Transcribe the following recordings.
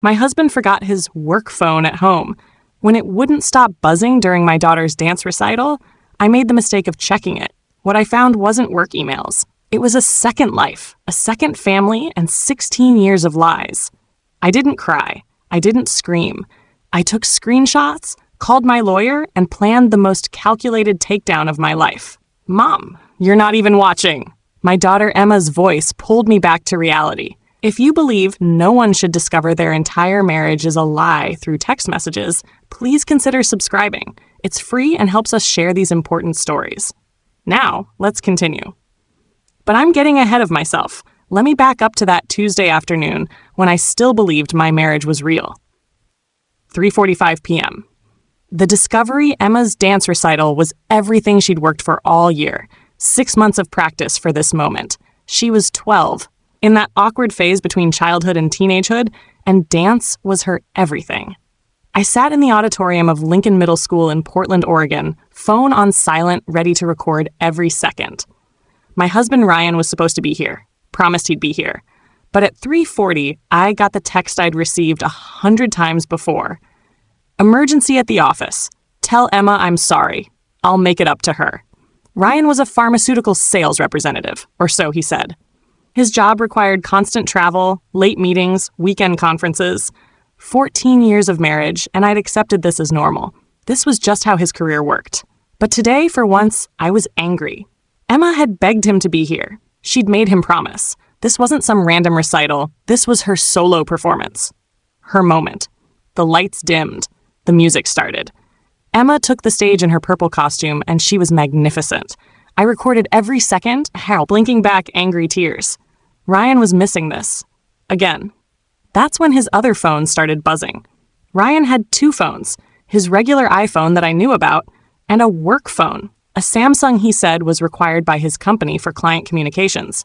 My husband forgot his work phone at home. When it wouldn't stop buzzing during my daughter's dance recital, I made the mistake of checking it. What I found wasn't work emails. It was a second life, a second family, and 16 years of lies. I didn't cry. I didn't scream. I took screenshots, called my lawyer, and planned the most calculated takedown of my life. Mom, you're not even watching. My daughter Emma's voice pulled me back to reality. If you believe no one should discover their entire marriage is a lie through text messages, please consider subscribing. It's free and helps us share these important stories. Now, let's continue. But I'm getting ahead of myself. Let me back up to that Tuesday afternoon when I still believed my marriage was real. 3:45 p.m. The discovery Emma's dance recital was everything she'd worked for all year. 6 months of practice for this moment. She was 12. In that awkward phase between childhood and teenagehood, and dance was her everything. I sat in the auditorium of Lincoln Middle School in Portland, Oregon, phone on silent, ready to record every second. My husband Ryan was supposed to be here, promised he'd be here. But at 3:40, I got the text I'd received 100 times before. Emergency at the office. Tell Emma I'm sorry. I'll make it up to her. Ryan was a pharmaceutical sales representative, or so he said. His job required constant travel, late meetings, weekend conferences. 14 years of marriage, and I'd accepted this as normal. This was just how his career worked. But today, for once, I was angry. Emma had begged him to be here. She'd made him promise. This wasn't some random recital. This was her solo performance. Her moment. The lights dimmed. The music started. Emma took the stage in her purple costume, and she was magnificent. I recorded every second, blinking back angry tears. Ryan was missing this. Again. That's when his other phone started buzzing. Ryan had 2 phones, his regular iPhone that I knew about, and a work phone, a Samsung he said was required by his company for client communications.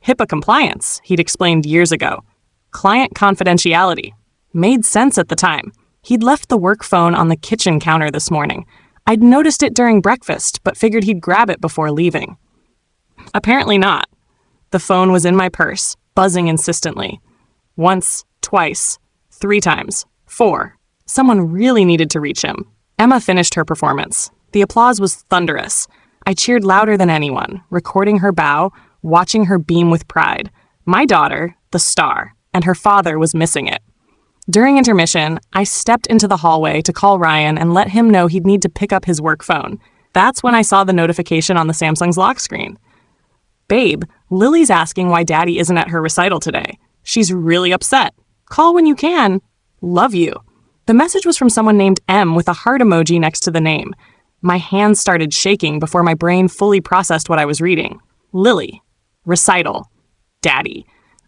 HIPAA compliance, he'd explained years ago. Client confidentiality. Made sense at the time. He'd left the work phone on the kitchen counter this morning. I'd noticed it during breakfast, but figured he'd grab it before leaving. Apparently not. The phone was in my purse, buzzing insistently. Once, twice, 3 times, 4. Someone really needed to reach him. Emma finished her performance. The applause was thunderous. I cheered louder than anyone, recording her bow, watching her beam with pride. My daughter, the star, and her father was missing it. During intermission, I stepped into the hallway to call Ryan and let him know he'd need to pick up his work phone. That's when I saw the notification on the Samsung's lock screen. Babe, Lily's asking why Daddy isn't at her recital today. She's really upset. Call when you can. Love you. The message was from someone named M with a heart emoji next to the name. My hands started shaking before my brain fully processed what I was reading. Lily. Recital. Daddy.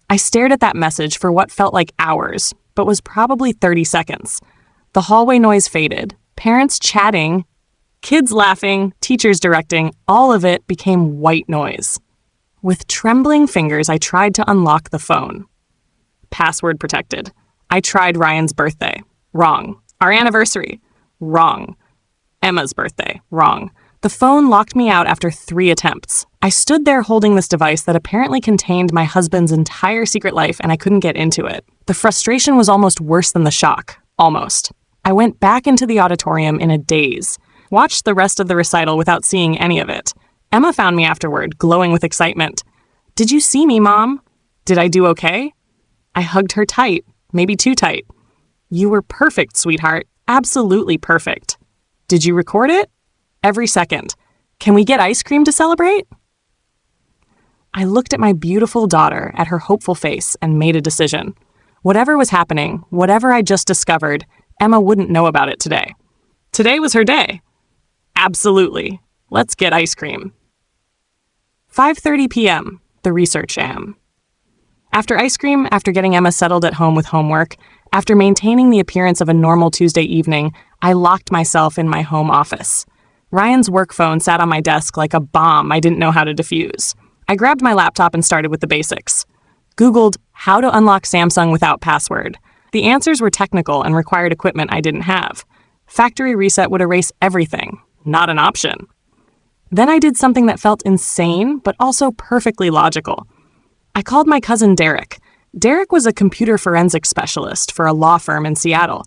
I stared at that message for what felt like hours, but was probably 30 seconds. The hallway noise faded. Parents chatting, kids laughing, teachers directing, all of it became white noise. With trembling fingers, I tried to unlock the phone. Password protected. I tried Ryan's birthday. Wrong. Our anniversary. Wrong. Emma's birthday. Wrong. The phone locked me out after 3 attempts. I stood there holding this device that apparently contained my husband's entire secret life, and I couldn't get into it. The frustration was almost worse than the shock. Almost. I went back into the auditorium in a daze. Watched the rest of the recital without seeing any of it. Emma found me afterward, glowing with excitement. Did you see me, Mom? Did I do okay? I hugged her tight, maybe too tight. You were perfect, sweetheart. Absolutely perfect. Did you record it? Every second. Can we get ice cream to celebrate? I looked at my beautiful daughter, at her hopeful face, and made a decision. Whatever was happening, whatever I just discovered, Emma wouldn't know about it today. Today was her day. Absolutely. Let's get ice cream. 5:30 p.m., the research am. After ice cream, after getting Emma settled at home with homework, after maintaining the appearance of a normal Tuesday evening, I locked myself in my home office. Ryan's work phone sat on my desk like a bomb I didn't know how to defuse. I grabbed my laptop and started with the basics. Googled how to unlock Samsung without password. The answers were technical and required equipment I didn't have. Factory reset would erase everything. Not an option. Then I did something that felt insane, but also perfectly logical. I called my cousin Derek. Derek was a computer forensics specialist for a law firm in Seattle.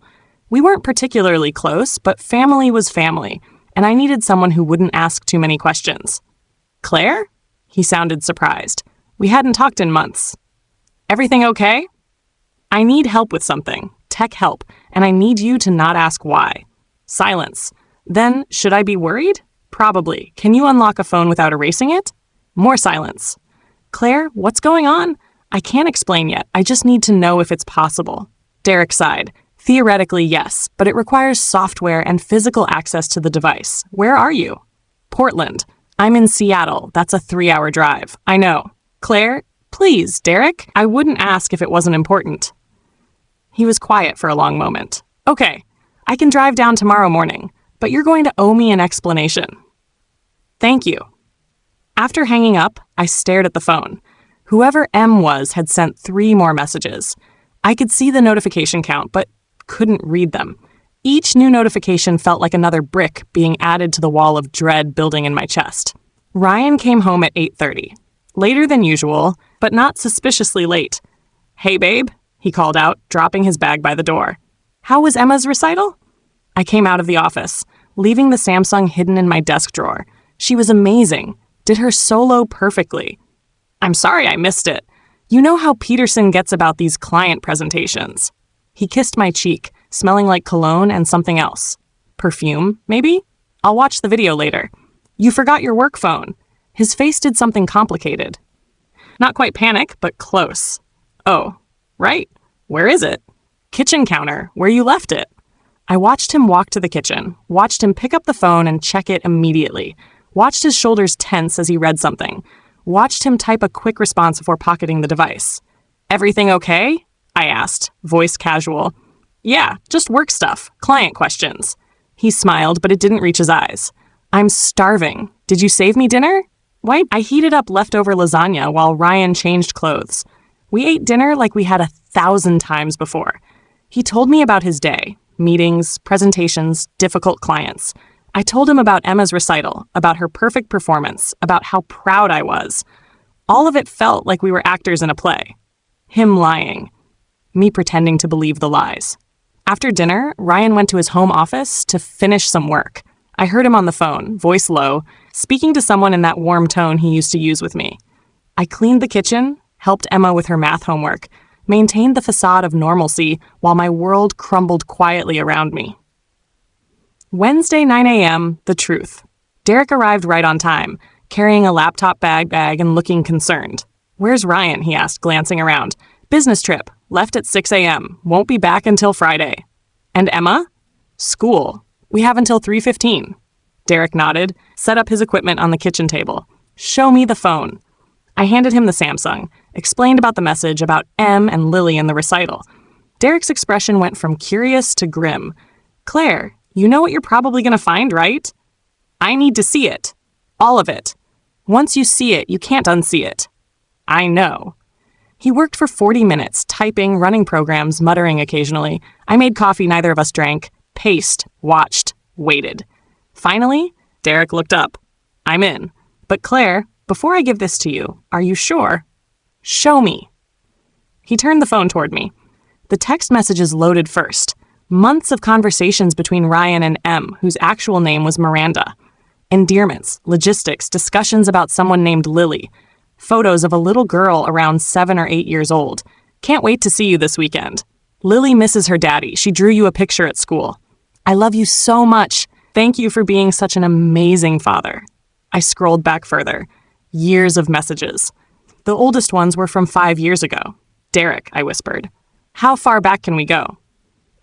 We weren't particularly close, but family was family, and I needed someone who wouldn't ask too many questions. Claire? He sounded surprised. We hadn't talked in months. Everything okay? I need help with something, tech help, and I need you to not ask why. Silence. Then, should I be worried? Probably. Can you unlock a phone without erasing it? More silence. Claire, what's going on? I can't explain yet. I just need to know if it's possible. Derek sighed. Theoretically, yes, but it requires software and physical access to the device. Where are you? Portland. I'm in Seattle. That's a 3-hour drive. I know. Claire, please, Derek. I wouldn't ask if it wasn't important. He was quiet for a long moment. Okay, I can drive down tomorrow morning, but you're going to owe me an explanation. Thank you. After hanging up, I stared at the phone. Whoever M was had sent 3 more messages. I could see the notification count, but couldn't read them. Each new notification felt like another brick being added to the wall of dread building in my chest. Ryan came home at 8:30. Later than usual, but not suspiciously late. Hey, babe, he called out, dropping his bag by the door. How was Emma's recital? I came out of the office, leaving the Samsung hidden in my desk drawer. She was amazing. Did her solo perfectly. I'm sorry I missed it. You know how Peterson gets about these client presentations. He kissed my cheek, smelling like cologne and something else. Perfume, maybe? I'll watch the video later. You forgot your work phone. His face did something complicated. Not quite panic, but close. Oh, right. Where is it? Kitchen counter, where you left it. I watched him walk to the kitchen, watched him pick up the phone and check it immediately, watched his shoulders tense as he read something, watched him type a quick response before pocketing the device. Everything okay? I asked, voice casual. Yeah, just work stuff, client questions. He smiled, but it didn't reach his eyes. I'm starving. Did you save me dinner? Why? I heated up leftover lasagna while Ryan changed clothes. We ate dinner like we had 1,000 times before. He told me about his day, meetings, presentations, difficult clients. I told him about Emma's recital, about her perfect performance, about how proud I was. All of it felt like we were actors in a play. Him lying. Me pretending to believe the lies. After dinner, Ryan went to his home office to finish some work. I heard him on the phone, voice low, speaking to someone in that warm tone he used to use with me. I cleaned the kitchen, helped Emma with her math homework, maintained the facade of normalcy while my world crumbled quietly around me. Wednesday, 9 a.m., the truth. Derek arrived right on time, carrying a laptop bag and looking concerned. Where's Ryan? He asked, glancing around. Business trip. Left at 6 a.m. Won't be back until Friday. And Emma? School. We have until 3:15. Derek nodded, set up his equipment on the kitchen table. Show me the phone. I handed him the Samsung, explained about the message about M and Lily in the recital. Derek's expression went from curious to grim. Claire, you know what you're probably going to find, right? I need to see it. All of it. Once you see it, you can't unsee it. I know. He worked for 40 minutes, typing, running programs, muttering occasionally. I made coffee neither of us drank, paced, watched, waited. Finally, Derek looked up. I'm in. But Claire, before I give this to you, are you sure? Show me. He turned the phone toward me. The text messages loaded first. Months of conversations between Ryan and M, whose actual name was Miranda. Endearments, logistics, discussions about someone named Lily. Photos of a little girl around 7 or 8 years old. Can't wait to see you this weekend. Lily misses her daddy. She drew you a picture at school. I love you so much. Thank you for being such an amazing father. I scrolled back further. Years of messages. The oldest ones were from 5 years ago. Derek, I whispered. How far back can we go?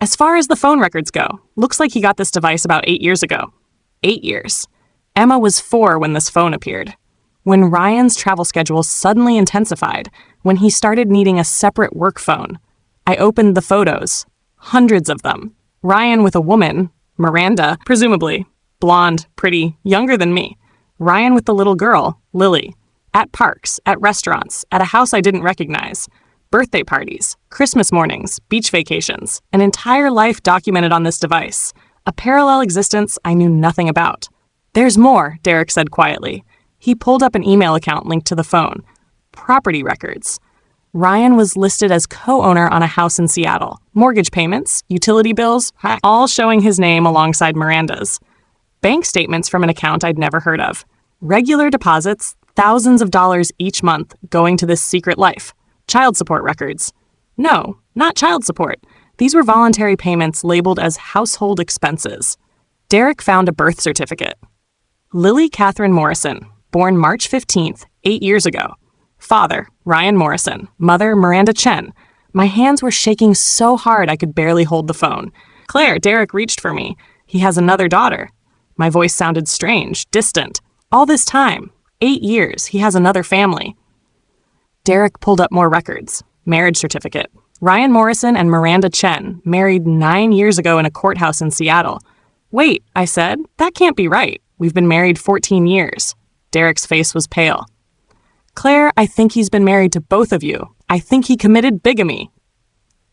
As far as the phone records go. Looks like he got this device about 8 years ago. 8 years. Emma was 4 when this phone appeared. When Ryan's travel schedule suddenly intensified, when he started needing a separate work phone, I opened the photos. Hundreds of them. Ryan with a woman, Miranda, presumably. Blonde, pretty, younger than me. Ryan with the little girl, Lily. At parks, at restaurants, at a house I didn't recognize. Birthday parties, Christmas mornings, beach vacations. An entire life documented on this device. A parallel existence I knew nothing about. There's more, Derek said quietly. He pulled up an email account linked to the phone. Property records. Ryan was listed as co-owner on a house in Seattle. Mortgage payments, utility bills, all showing his name alongside Miranda's. Bank statements from an account I'd never heard of. Regular deposits, thousands of dollars each month going to this secret life. Child support records. No, not child support. These were voluntary payments labeled as household expenses. Derek found a birth certificate. Lily Catherine Morrison, born March 15th, 8 years ago. Father, Ryan Morrison. Mother, Miranda Chen. My hands were shaking so hard I could barely hold the phone. Claire, Derek reached for me. He has another daughter. My voice sounded strange, distant. All this time, 8 years, he has another family. Derek pulled up more records. Marriage certificate. Ryan Morrison and Miranda Chen, married 9 years ago in a courthouse in Seattle. Wait, I said, that can't be right. We've been married 14 years. Derek's face was pale. Claire, I think he's been married to both of you. I think he committed bigamy.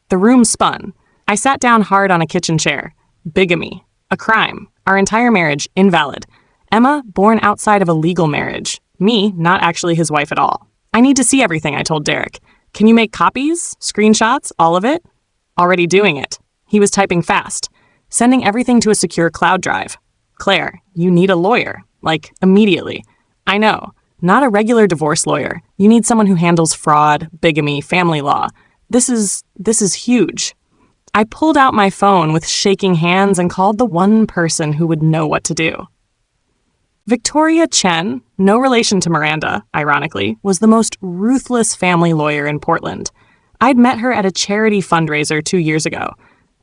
The room spun. I sat down hard on a kitchen chair. Bigamy. A crime. Our entire marriage, invalid. Emma, born outside of a legal marriage. Me, not actually his wife at all. I need to see everything, I told Derek. Can you make copies? Screenshots? All of it? Already doing it. He was typing fast. Sending everything to a secure cloud drive. Claire, you need a lawyer. Like, immediately. I know. Not a regular divorce lawyer. You need someone who handles fraud, bigamy, family law. This is huge. I pulled out my phone with shaking hands and called the one person who would know what to do. Victoria Chen, no relation to Miranda, ironically, was the most ruthless family lawyer in Portland. I'd met her at a charity fundraiser 2 years ago.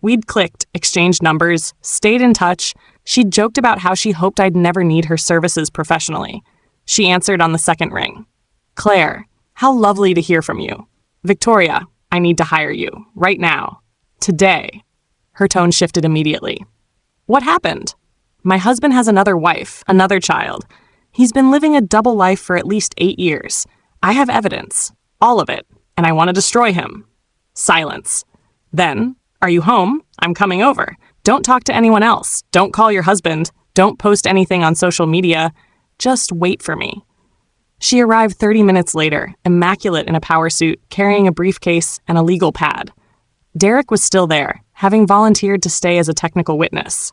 We'd clicked, exchanged numbers, stayed in touch. She'd joked about how she hoped I'd never need her services professionally. She answered on the second ring. Claire, how lovely to hear from you. Victoria, I need to hire you, right now. Today. Her tone shifted immediately. What happened? My husband has another wife, another child. He's been living a double life for at least 8 years. I have evidence, all of it, and I want to destroy him. Silence. Then, are you home? I'm coming over. Don't talk to anyone else. Don't call your husband. Don't post anything on social media. Just wait for me. She arrived 30 minutes later, immaculate in a power suit, carrying a briefcase and a legal pad. Derek was still there, having volunteered to stay as a technical witness.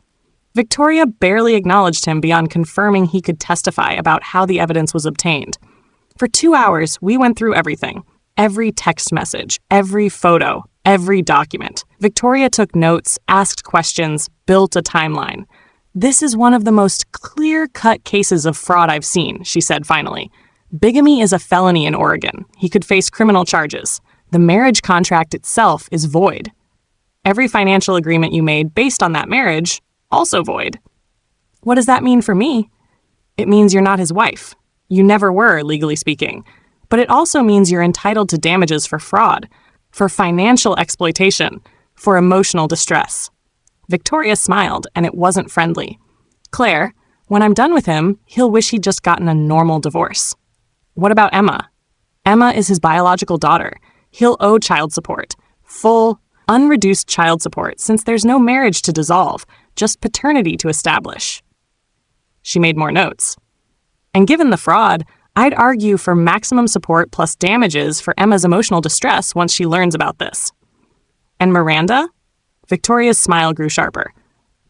Victoria barely acknowledged him beyond confirming he could testify about how the evidence was obtained. For 2 hours, we went through everything. Every text message, every photo, every document. Victoria took notes, asked questions, built a timeline. This is one of the most clear-cut cases of fraud I've seen, she said finally. Bigamy is a felony in Oregon. He could face criminal charges. The marriage contract itself is void. Every financial agreement you made based on that marriage, also void. What does that mean for me? It means you're not his wife. You never were, legally speaking. But it also means you're entitled to damages for fraud, for financial exploitation, for emotional distress. Victoria smiled, and it wasn't friendly. Claire, when I'm done with him, he'll wish he'd just gotten a normal divorce. What about Emma? Emma is his biological daughter. He'll owe child support. Full, unreduced child support, since there's no marriage to dissolve, just paternity to establish. She made more notes. And given the fraud, I'd argue for maximum support plus damages for Emma's emotional distress once she learns about this. And Miranda? Victoria's smile grew sharper.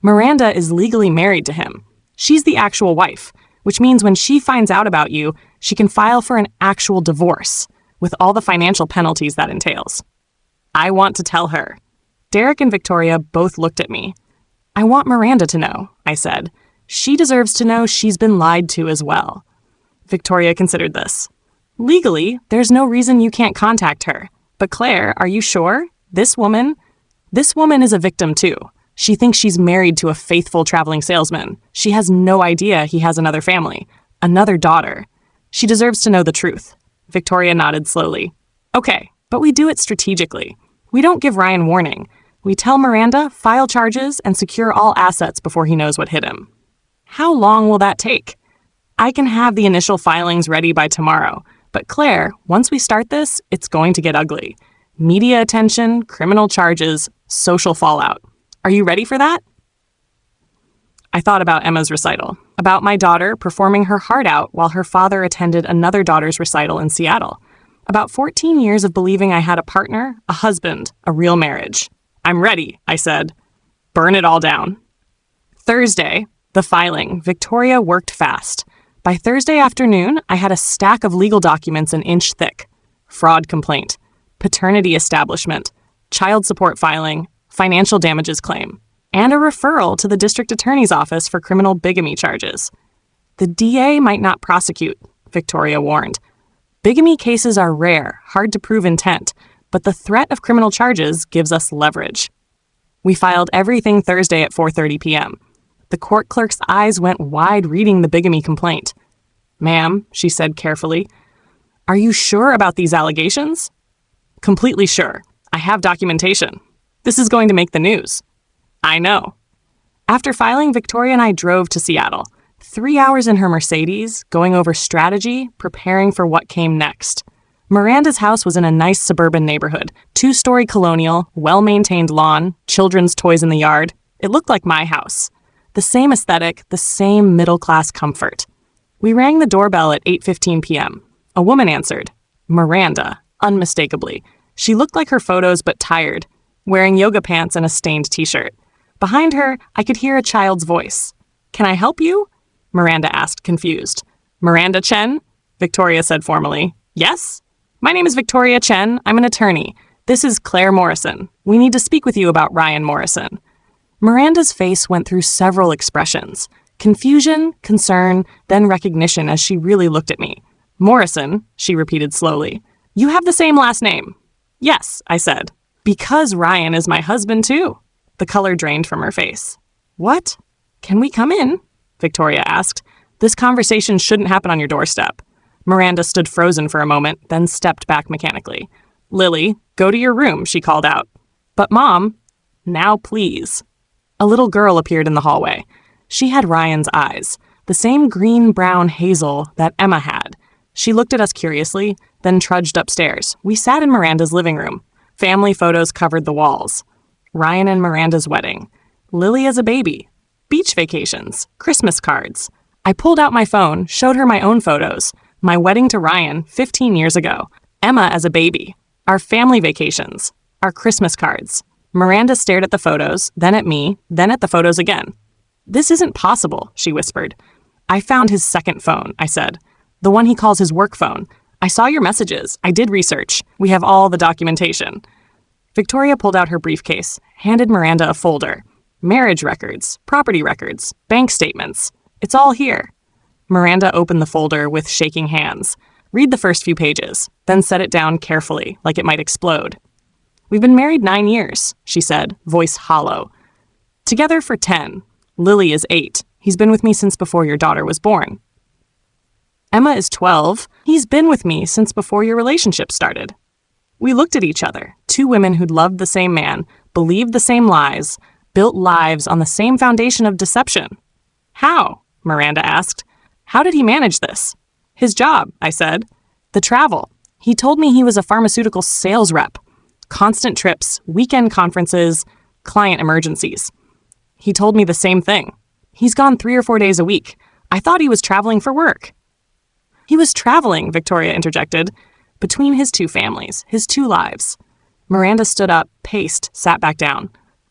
Miranda is legally married to him. She's the actual wife, which means when she finds out about you, she can file for an actual divorce, with all the financial penalties that entails. I want to tell her. Derek and Victoria both looked at me. I want Miranda to know, I said. She deserves to know she's been lied to as well. Victoria considered this. Legally, there's no reason you can't contact her. But Claire, are you sure? This woman is a victim too. She thinks she's married to a faithful traveling salesman. She has no idea he has another family, another daughter. She deserves to know the truth. Victoria nodded slowly. Okay, but we do it strategically. We don't give Ryan warning. We tell Miranda, file charges, and secure all assets before he knows what hit him. How long will that take? I can have the initial filings ready by tomorrow. But Claire, once we start this, it's going to get ugly. Media attention, criminal charges, social fallout. Are you ready for that? I thought about Emma's recital, about my daughter performing her heart out while her father attended another daughter's recital in Seattle. About 14 years of believing I had a partner, a husband, a real marriage. I'm ready, I said. Burn it all down. Thursday, the filing. Victoria worked fast. By Thursday afternoon, I had a stack of legal documents an inch thick. Fraud complaint, paternity establishment, child support filing, financial damages claim, and a referral to the district attorney's office for criminal bigamy charges. The DA might not prosecute, Victoria warned. Bigamy cases are rare, hard to prove intent, but the threat of criminal charges gives us leverage. We filed everything Thursday at 4:30 p.m. The court clerk's eyes went wide reading the bigamy complaint. Ma'am, she said carefully, are you sure about these allegations? Completely sure. I have documentation. This is going to make the news. I know. After filing, Victoria and I drove to Seattle. 3 hours in her Mercedes, going over strategy, preparing for what came next. Miranda's house was in a nice suburban neighborhood, 2-story colonial, well-maintained lawn, children's toys in the yard. It looked like my house. The same aesthetic, the same middle-class comfort. We rang the doorbell at 8:15 p.m. A woman answered. Miranda, unmistakably. She looked like her photos but tired, wearing yoga pants and a stained t-shirt. Behind her, I could hear a child's voice. Can I help you? Miranda asked, confused. Miranda Chen? Victoria said formally. Yes? My name is Victoria Chen. I'm an attorney. This is Claire Morrison. We need to speak with you about Ryan Morrison. Miranda's face went through several expressions. Confusion, concern, then recognition as she really looked at me. Morrison, she repeated slowly. You have the same last name. Yes, I said. Because Ryan is my husband too. The color drained from her face. What? Can we come in? Victoria asked. This conversation shouldn't happen on your doorstep. Miranda stood frozen for a moment, then stepped back mechanically. Lily, go to your room, she called out. But Mom, now please. A little girl appeared in the hallway. She had Ryan's eyes, the same green-brown hazel that Emma had. She looked at us curiously, then trudged upstairs. We sat in Miranda's living room. Family photos covered the walls. Ryan and Miranda's wedding. Lily as a baby. Beach vacations. Christmas cards. I pulled out my phone, showed her my own photos. My wedding to Ryan 15 years ago. Emma as a baby. Our family vacations. Our Christmas cards. Miranda stared at the photos, then at me, then at the photos again. This isn't possible, she whispered. I found his second phone, I said. The one he calls his work phone. I saw your messages. I did research. We have all the documentation. Victoria pulled out her briefcase, handed Miranda a folder. Marriage records, property records, bank statements. It's all here. Miranda opened the folder with shaking hands. Read the first few pages, then set it down carefully, like it might explode. We've been married 9 years, she said, voice hollow. Together for 10. Lily is 8. He's been with me since before your daughter was born. Emma is 12. He's been with me since before your relationship started. We looked at each other, two women who'd loved the same man, believed the same lies, built lives on the same foundation of deception. How? Miranda asked. How did he manage this? His job, I said. The travel. He told me he was a pharmaceutical sales rep. Constant trips, weekend conferences, client emergencies. He told me the same thing. He's gone 3 or 4 days a week. I thought he was traveling for work. He was traveling, Victoria interjected, between his two families, his two lives. Miranda stood up, paced, sat back down.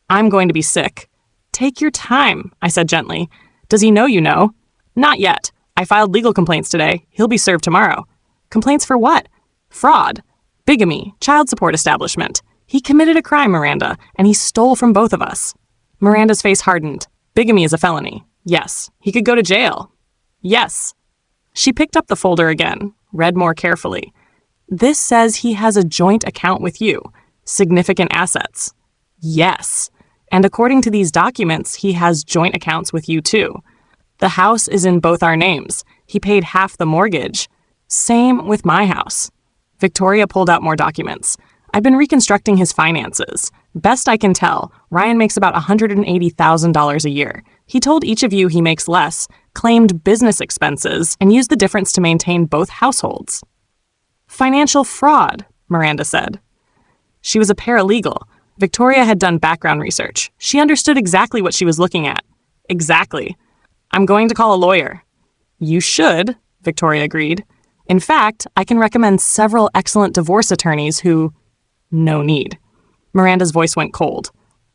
I'm going to be sick. Take your time, I said gently. Does he know you know? Not yet. I filed legal complaints today. He'll be served tomorrow. Complaints for what? Fraud. Bigamy. Child support establishment. He committed a crime, Miranda, and he stole from both of us. Miranda's face hardened. Bigamy is a felony. Yes. He could go to jail. Yes. She picked up the folder again, read more carefully. This says he has a joint account with you. Significant assets. Yes. And according to these documents, he has joint accounts with you too. The house is in both our names. He paid half the mortgage. Same with my house. Victoria pulled out more documents. I've been reconstructing his finances. Best I can tell, Ryan makes about $180,000 a year. He told each of you he makes less, claimed business expenses, and used the difference to maintain both households. Financial fraud, Miranda said. She was a paralegal. Victoria had done background research. She understood exactly what she was looking at. Exactly. I'm going to call a lawyer. You should, Victoria agreed. In fact, I can recommend several excellent divorce attorneys who... No need. Miranda's voice went cold.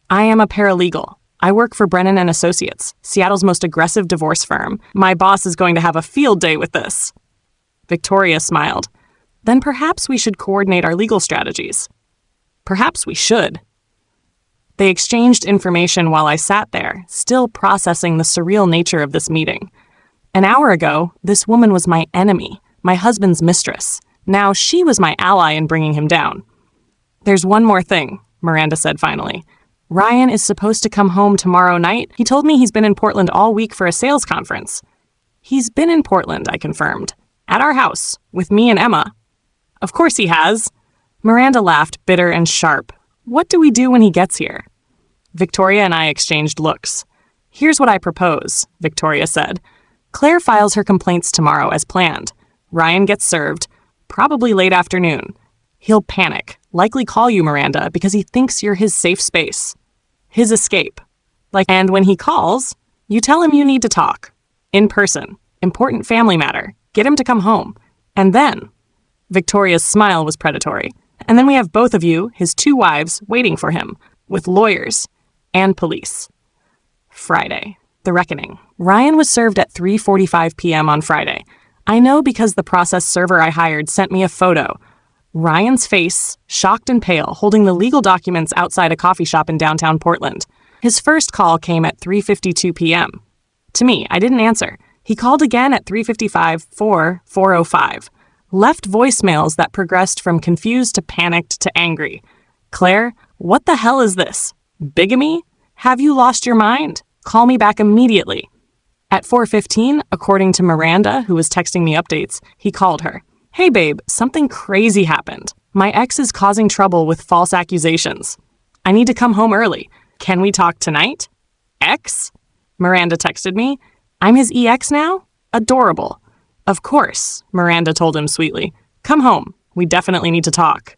I am a paralegal. I work for Brennan and Associates, Seattle's most aggressive divorce firm. My boss is going to have a field day with this. Victoria smiled. Then perhaps we should coordinate our legal strategies. Perhaps we should. They exchanged information while I sat there, still processing the surreal nature of this meeting. An hour ago, this woman was my enemy, my husband's mistress. Now she was my ally in bringing him down. There's one more thing, Miranda said finally. Ryan is supposed to come home tomorrow night. He told me he's been in Portland all week for a sales conference. He's been in Portland, I confirmed. At our house, with me and Emma. Of course he has. Miranda laughed, bitter and sharp. What do we do when he gets here? Victoria and I exchanged looks. Here's what I propose, Victoria said. Claire files her complaints tomorrow as planned. Ryan gets served, probably late afternoon. He'll panic, likely call you, Miranda, because he thinks you're his safe space. His escape. And when he calls, you tell him you need to talk. In person. Important family matter. Get him to come home. And then... Victoria's smile was predatory. And then we have both of you, his two wives, waiting for him, with lawyers and police. Friday. The reckoning. Ryan was served at 3:45 p.m. on Friday. I know because the process server I hired sent me a photo. Ryan's face, shocked and pale, holding the legal documents outside a coffee shop in downtown Portland. His first call came at 3:52 p.m. To me, I didn't answer. He called again at 3:55, 4:05. Left voicemails that progressed from confused to panicked to angry. Claire, what the hell is this? Bigamy? Have you lost your mind? Call me back immediately. At 4:15, according to Miranda, who was texting me updates, he called her. Hey babe, something crazy happened. My ex is causing trouble with false accusations. I need to come home early. Can we talk tonight? Ex? Miranda texted me. I'm his EX now? Adorable. Of course, Miranda told him sweetly. Come home. We definitely need to talk.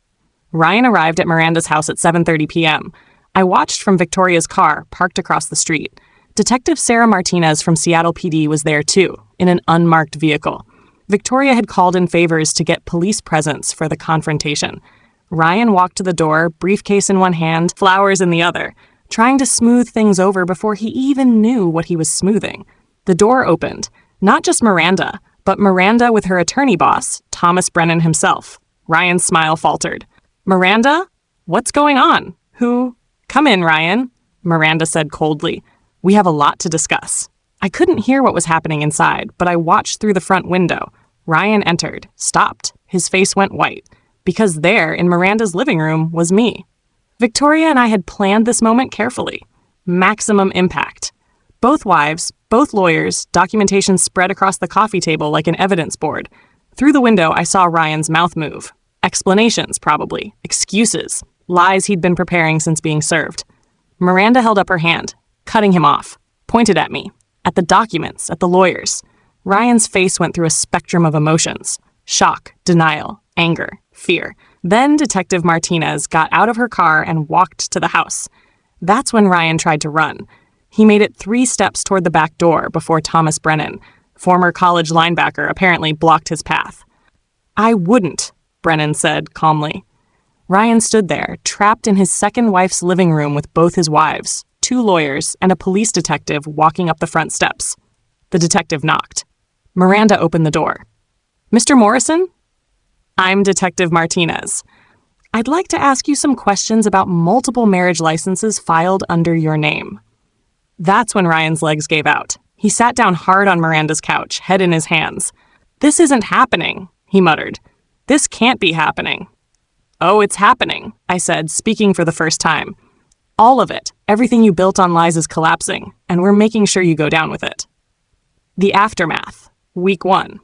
Ryan arrived at Miranda's house at 7:30 p.m. I watched from Victoria's car, parked across the street. Detective Sarah Martinez from Seattle PD was there too, in an unmarked vehicle. Victoria had called in favors to get police presence for the confrontation. Ryan walked to the door, briefcase in one hand, flowers in the other, trying to smooth things over before he even knew what he was smoothing. The door opened. Not just Miranda, but Miranda with her attorney boss, Thomas Brennan himself. Ryan's smile faltered. Miranda? What's going on? Who? Come in, Ryan, Miranda said coldly. We have a lot to discuss. I couldn't hear what was happening inside, but I watched through the front window. Ryan entered, stopped. His face went white, because there, in Miranda's living room, was me. Victoria and I had planned this moment carefully. Maximum impact. Both wives, both lawyers, documentation spread across the coffee table like an evidence board. Through the window, I saw Ryan's mouth move. Explanations, probably. Excuses. Lies he'd been preparing since being served. Miranda held up her hand, cutting him off, pointed at me, at the documents, at the lawyers. Ryan's face went through a spectrum of emotions. Shock, denial, anger, fear. Then Detective Martinez got out of her car and walked to the house. That's when Ryan tried to run. He made it 3 steps toward the back door before Thomas Brennan, former college linebacker, apparently blocked his path. I wouldn't, Brennan said calmly. Ryan stood there, trapped in his second wife's living room with both his wives, 2 lawyers, and a police detective walking up the front steps. The detective knocked. Miranda opened the door. Mr. Morrison? I'm Detective Martinez. I'd like to ask you some questions about multiple marriage licenses filed under your name. That's when Ryan's legs gave out. He sat down hard on Miranda's couch, head in his hands. This isn't happening, he muttered. This can't be happening. Oh, it's happening, I said, speaking for the first time. All of it, everything you built on lies is collapsing, and we're making sure you go down with it. The aftermath. Week 1.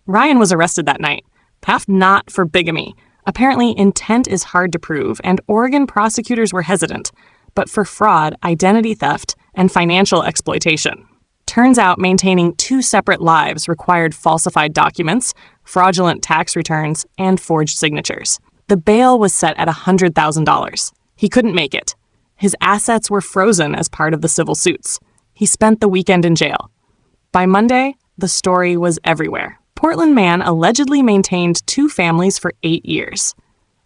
Ryan was arrested that night. Perhaps not for bigamy. Apparently, intent is hard to prove, and Oregon prosecutors were hesitant, but for fraud, identity theft, and financial exploitation. Turns out maintaining 2 separate lives required falsified documents, fraudulent tax returns, and forged signatures. The bail was set at $100,000. He couldn't make it. His assets were frozen as part of the civil suits. He spent the weekend in jail. By Monday, the story was everywhere. Portland man allegedly maintained 2 families for 8 years.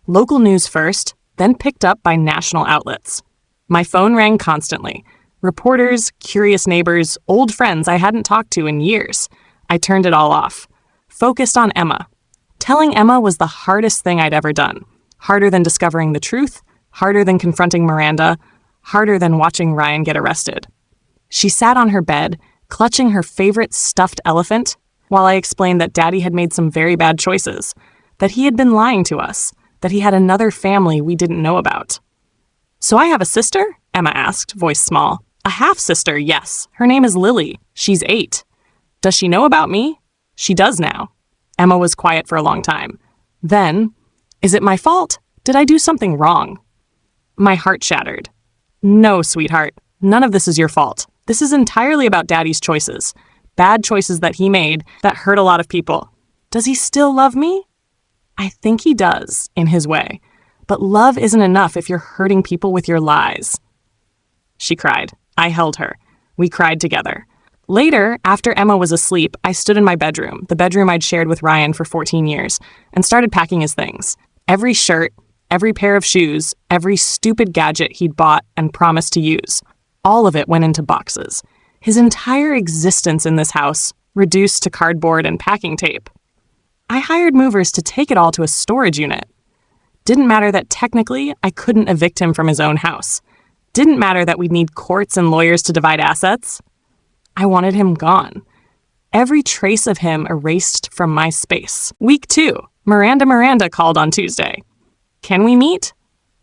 Local news first, then picked up by national outlets. My phone rang constantly. Reporters, curious neighbors, old friends I hadn't talked to in years. I turned it all off. Focused on Emma. Telling Emma was the hardest thing I'd ever done. Harder than discovering the truth, harder than confronting Miranda, harder than watching Ryan get arrested. She sat on her bed, clutching her favorite stuffed elephant, while I explained that Daddy had made some very bad choices, that he had been lying to us, that he had another family we didn't know about. "So I have a sister?" Emma asked, voice small. "A half-sister, yes. Her name is Lily. She's 8. Does she know about me?" "She does now." Emma was quiet for a long time. Then, "Is it my fault? Did I do something wrong?" My heart shattered. "No, sweetheart. None of this is your fault. This is entirely about Daddy's choices. Bad choices that he made that hurt a lot of people. Does he still love me?" "I think he does, in his way. But love isn't enough if you're hurting people with your lies." She cried. I held her. We cried together. Later, after Emma was asleep, I stood in my bedroom, the bedroom I'd shared with Ryan for 14 years, and started packing his things. Every shirt, every pair of shoes, every stupid gadget he'd bought and promised to use. All of it went into boxes. His entire existence in this house reduced to cardboard and packing tape. I hired movers to take it all to a storage unit. Didn't matter that technically I couldn't evict him from his own house. Didn't matter that we'd need courts and lawyers to divide assets. I wanted him gone. Every trace of him erased from my space. Week 2, Miranda called on Tuesday. "Can we meet?"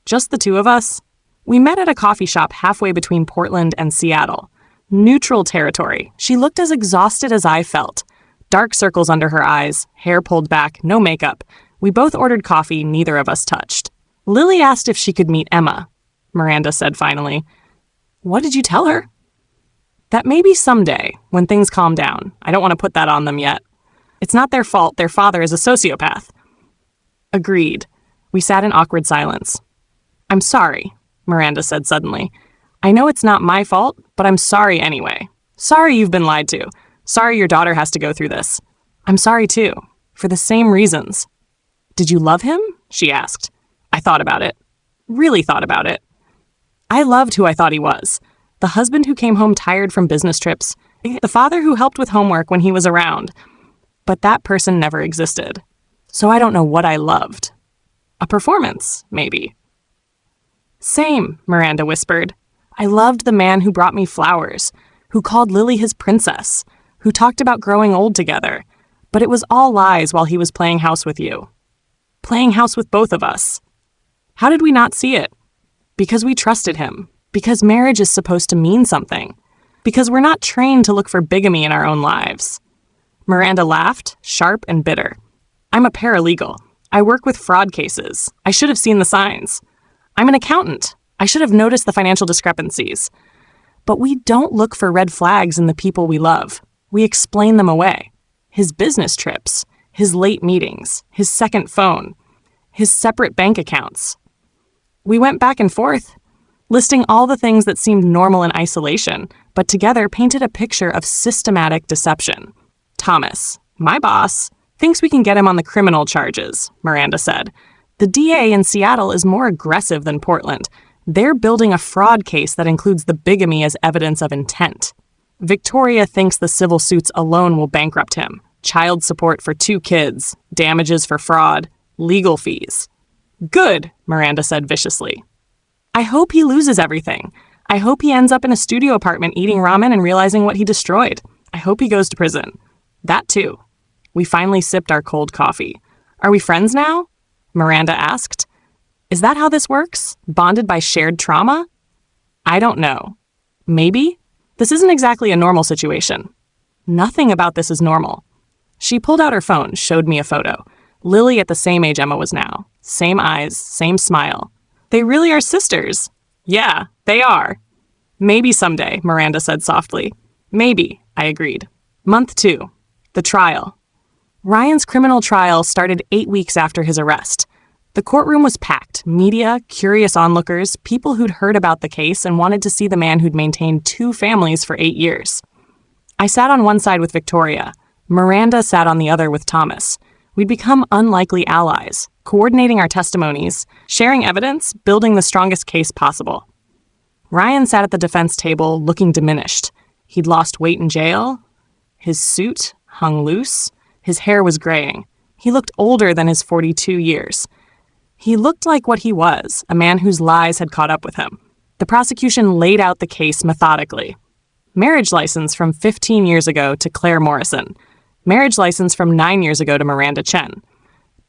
Just the 2 of us. We met at a coffee shop halfway between Portland and Seattle. Neutral territory. She looked as exhausted as I felt. Dark circles under her eyes, hair pulled back, no makeup. We both ordered coffee neither of us touched. Lily asked if she could meet Emma. Miranda said finally. "What did you tell her?" "That maybe someday, when things calm down. I don't want to put that on them yet. It's not their fault their father is a sociopath." Agreed. We sat in awkward silence. "I'm sorry," Miranda said suddenly. "I know it's not my fault, but I'm sorry anyway. Sorry you've been lied to. Sorry your daughter has to go through this. I'm sorry too, for the same reasons." "Did you love him?" she asked. I thought about it. Really thought about it. I loved who I thought he was. The husband who came home tired from business trips. The father who helped with homework when he was around. But that person never existed. So I don't know what I loved. A performance, maybe. "Same," Miranda whispered. "I loved the man who brought me flowers, who called Lily his princess, who talked about growing old together. But it was all lies while he was playing house with you. Playing house with both of us. How did we not see it? Because we trusted him. Because marriage is supposed to mean something. Because we're not trained to look for bigamy in our own lives." Miranda laughed, sharp and bitter. "I'm a paralegal. I work with fraud cases. I should have seen the signs. I'm an accountant. I should have noticed the financial discrepancies. But we don't look for red flags in the people we love. We explain them away. His business trips, his late meetings, his second phone, his separate bank accounts. We went back and forth, listing all the things that seemed normal in isolation, but together painted a picture of systematic deception. Thomas, my boss, thinks we can get him on the criminal charges," Miranda said. "The DA in Seattle is more aggressive than Portland. They're building a fraud case that includes the bigamy as evidence of intent. Victoria thinks the civil suits alone will bankrupt him. Child support for 2 kids, damages for fraud, legal fees." "Good," Miranda said viciously. "I hope he loses everything. I hope he ends up in a studio apartment eating ramen and realizing what he destroyed. I hope he goes to prison. That too." We finally sipped our cold coffee. "Are we friends now?" Miranda asked. "Is that how this works? Bonded by shared trauma?" "I don't know. Maybe. This isn't exactly a normal situation." "Nothing about this is normal." She pulled out her phone, showed me a photo. Lily at the same age Emma was now. Same eyes, same smile. "They really are sisters." "Yeah, they are." "Maybe someday," Miranda said softly. "Maybe," I agreed. Month 2. The trial. Ryan's criminal trial started 8 weeks after his arrest. The courtroom was packed. Media, curious onlookers, people who'd heard about the case and wanted to see the man who'd maintained 2 families for 8 years. I sat on one side with Victoria. Miranda sat on the other with Thomas. We'd become unlikely allies, coordinating our testimonies, sharing evidence, building the strongest case possible. Ryan sat at the defense table looking diminished. He'd lost weight in jail. His suit hung loose. His hair was graying. He looked older than his 42 years. He looked like what he was, a man whose lies had caught up with him. The prosecution laid out the case methodically. Marriage license from 15 years ago to Claire Morrison. Marriage license from 9 years ago to Miranda Chen.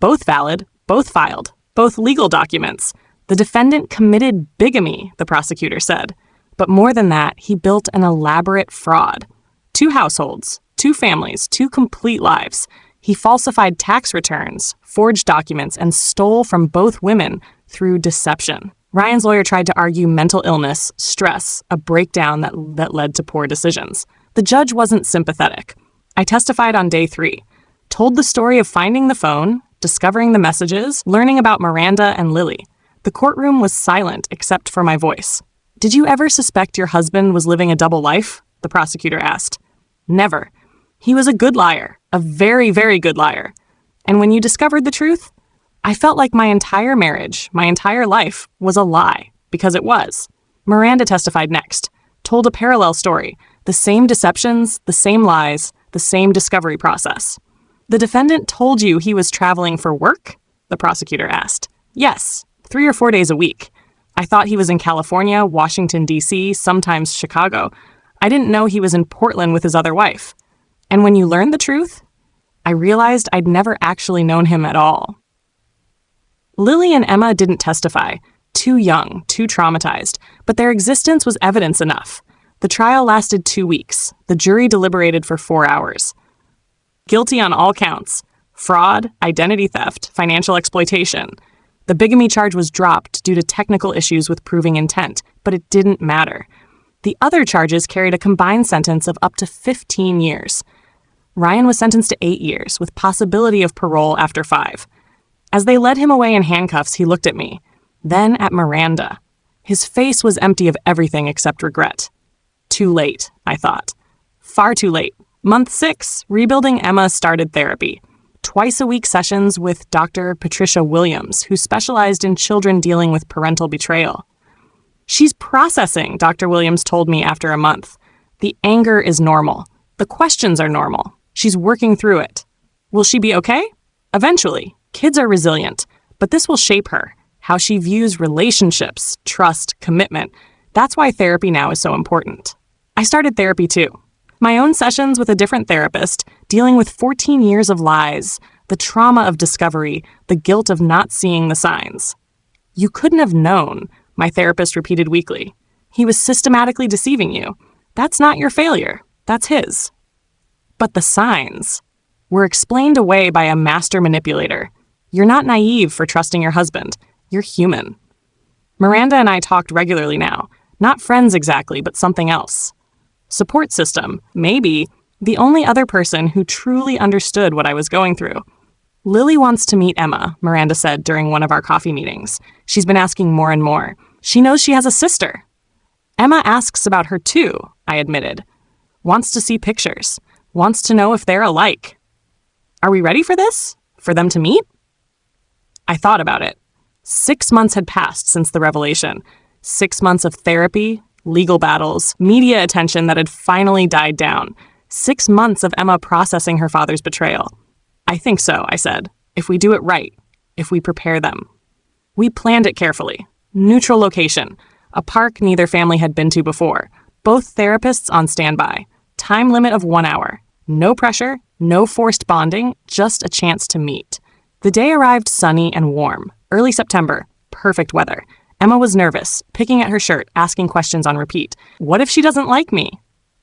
Both valid, both filed, both legal documents. The defendant committed bigamy, the prosecutor said. But more than that, he built an elaborate fraud. 2 households, 2 families, 2 complete lives. He falsified tax returns, forged documents, and stole from both women through deception. Ryan's lawyer tried to argue mental illness, stress, a breakdown that led to poor decisions. The judge wasn't sympathetic. I testified on day 3, told the story of finding the phone, discovering the messages, learning about Miranda and Lily. The courtroom was silent except for my voice. "Did you ever suspect your husband was living a double life?" the prosecutor asked. "Never. He was a good liar, a very, very good liar. And when you discovered the truth, I felt like my entire marriage, my entire life, was a lie, because it was." Miranda testified next, told a parallel story, the same deceptions, the same lies, the same discovery process. "The defendant told you he was traveling for work?" the prosecutor asked. "Yes, 3 or 4 days a week. I thought he was in California, Washington, D.C., sometimes Chicago. I didn't know he was in Portland with his other wife. And when you learned the truth, I realized I'd never actually known him at all." Lily and Emma didn't testify. Too young, too traumatized, but their existence was evidence enough. The trial lasted 2 weeks. The jury deliberated for 4 hours. Guilty on all counts: fraud, identity theft, financial exploitation. The bigamy charge was dropped due to technical issues with proving intent, but it didn't matter. The other charges carried a combined sentence of up to 15 years. Ryan was sentenced to 8 years, with possibility of parole after 5. As they led him away in handcuffs, he looked at me, then at Miranda. His face was empty of everything except regret. Too late, I thought. Far too late. Month 6, rebuilding Emma started therapy. Twice-a-week sessions with Dr. Patricia Williams, who specialized in children dealing with parental betrayal. "She's processing," Dr. Williams told me after a month. "The anger is normal. The questions are normal. She's working through it. Will she be okay? Eventually. Kids are resilient, but this will shape her, how she views relationships, trust, commitment. That's why therapy now is so important." I started therapy too. My own sessions with a different therapist, dealing with 14 years of lies, the trauma of discovery, the guilt of not seeing the signs. "You couldn't have known," my therapist repeated weekly. "He was systematically deceiving you. That's not your failure. That's his." But the signs were explained away by a master manipulator. You're not naive for trusting your husband. You're human. Miranda and I talked regularly now. Not friends exactly, but something else. Support system, maybe, the only other person who truly understood what I was going through. "Lily wants to meet Emma," Miranda said during one of our coffee meetings. "She's been asking more and more. She knows she has a sister." "Emma asks about her too," I admitted. "Wants to see pictures. Wants to know if they're alike." "Are we ready for this? For them to meet?" I thought about it. 6 months had passed since the revelation. 6 months of therapy, legal battles, media attention that had finally died down. 6 months of Emma processing her father's betrayal. "I think so," I said. "If we do it right. If we prepare them." We planned it carefully. Neutral location. A park neither family had been to before. Both therapists on standby. Time limit of 1 hour. No pressure, no forced bonding, just a chance to meet. The day arrived sunny and warm. Early September. Perfect weather. Emma was nervous, picking at her shirt, asking questions on repeat. What if she doesn't like me?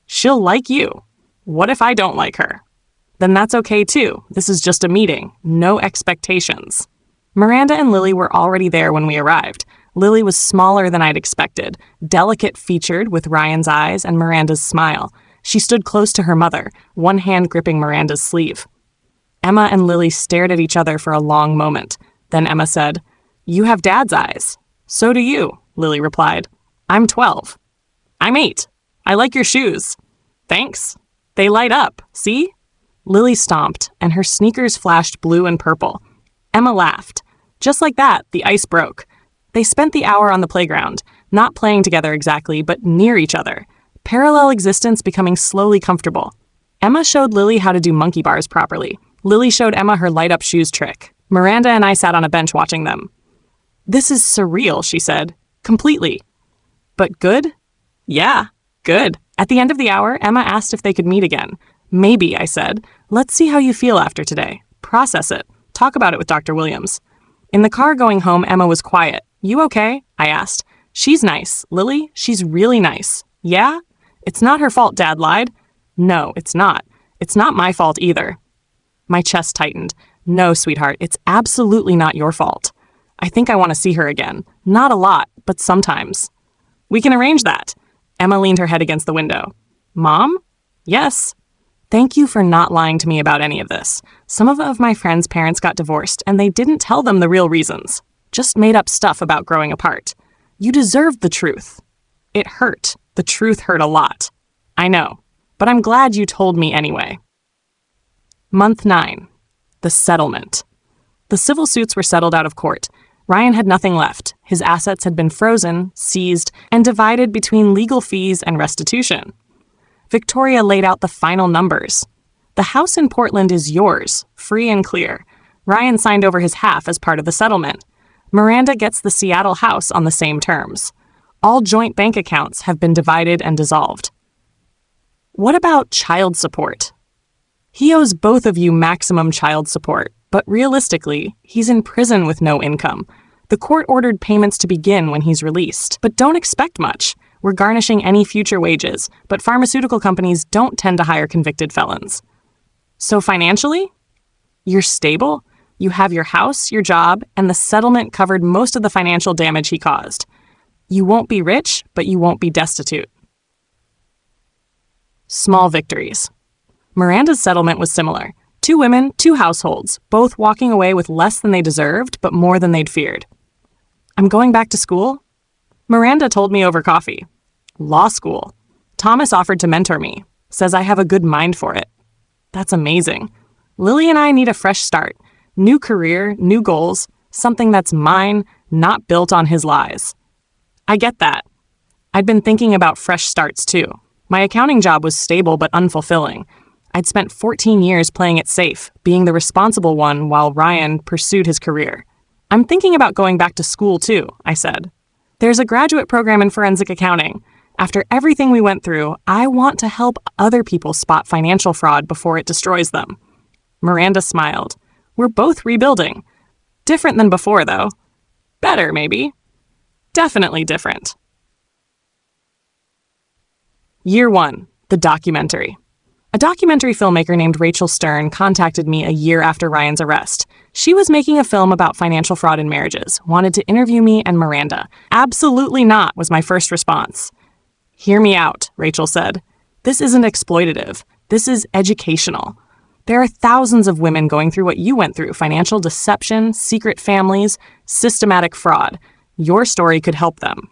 She'll like you. What if I don't like her? Then that's okay too. This is just a meeting. No expectations. Miranda and Lily were already there when we arrived. Lily was smaller than I'd expected, delicate-featured with Ryan's eyes and Miranda's smile. She stood close to her mother, one hand gripping Miranda's sleeve. Emma and Lily stared at each other for a long moment. Then Emma said, "You have Dad's eyes." "So do you," Lily replied. "I'm 12. "I'm 8. I like your shoes." "Thanks. They light up, see?" Lily stomped, and her sneakers flashed blue and purple. Emma laughed. Just like that, the ice broke. They spent the hour on the playground, not playing together exactly, but near each other. Parallel existence becoming slowly comfortable. Emma showed Lily how to do monkey bars properly. Lily showed Emma her light-up shoes trick. Miranda and I sat on a bench watching them. "This is surreal," she said. "Completely." "But good?" "Yeah, good." At the end of the hour, Emma asked if they could meet again. "Maybe," I said. "Let's see how you feel after today. Process it. Talk about it with Dr. Williams." In the car going home, Emma was quiet. "You okay?" I asked. "She's nice. Lily, she's really nice." "Yeah? It's not her fault Dad lied." "No, it's not. It's not my fault either." My chest tightened. "No, sweetheart, it's absolutely not your fault. I think I want to see her again. Not a lot, but sometimes." "We can arrange that." Emma leaned her head against the window. "Mom?" "Yes." "Thank you for not lying to me about any of this. Some of my friends' parents got divorced, and they didn't tell them the real reasons. Just made up stuff about growing apart. You deserved the truth." "It hurt. The truth hurt a lot." "I know. But I'm glad you told me anyway." Month 9. The settlement. The civil suits were settled out of court. Ryan had nothing left. His assets had been frozen, seized, and divided between legal fees and restitution. Victoria laid out the final numbers. "The house in Portland is yours, free and clear." Ryan signed over his half as part of the settlement. Miranda gets the Seattle house on the same terms. All joint bank accounts have been divided and dissolved. What about child support? He owes both of you maximum child support, but realistically, he's in prison with no income. The court ordered payments to begin when he's released, but don't expect much. We're garnishing any future wages, but pharmaceutical companies don't tend to hire convicted felons. So financially, you're stable, you have your house, your job, and the settlement covered most of the financial damage he caused. You won't be rich, but you won't be destitute. Small victories. Miranda's settlement was similar. 2 women, 2 households, both walking away with less than they deserved, but more than they'd feared. I'm going back to school? Miranda told me over coffee. Law school. Thomas offered to mentor me. Says I have a good mind for it. That's amazing. Lily and I need a fresh start. New career, new goals, something that's mine, not built on his lies. I get that. I'd been thinking about fresh starts too. My accounting job was stable but unfulfilling. I'd spent 14 years playing it safe, being the responsible one while Ryan pursued his career. I'm thinking about going back to school too, I said. There's a graduate program in forensic accounting. After everything we went through, I want to help other people spot financial fraud before it destroys them. Miranda smiled. We're both rebuilding. Different than before, though. Better, maybe. Definitely different. Year 1, the documentary. A documentary filmmaker named Rachel Stern contacted me a year after Ryan's arrest. She was making a film about financial fraud in marriages, wanted to interview me and Miranda. Absolutely not, was my first response. Hear me out, Rachel said. This isn't exploitative. This is educational. There are thousands of women going through what you went through: financial deception, secret families, systematic fraud. Your story could help them.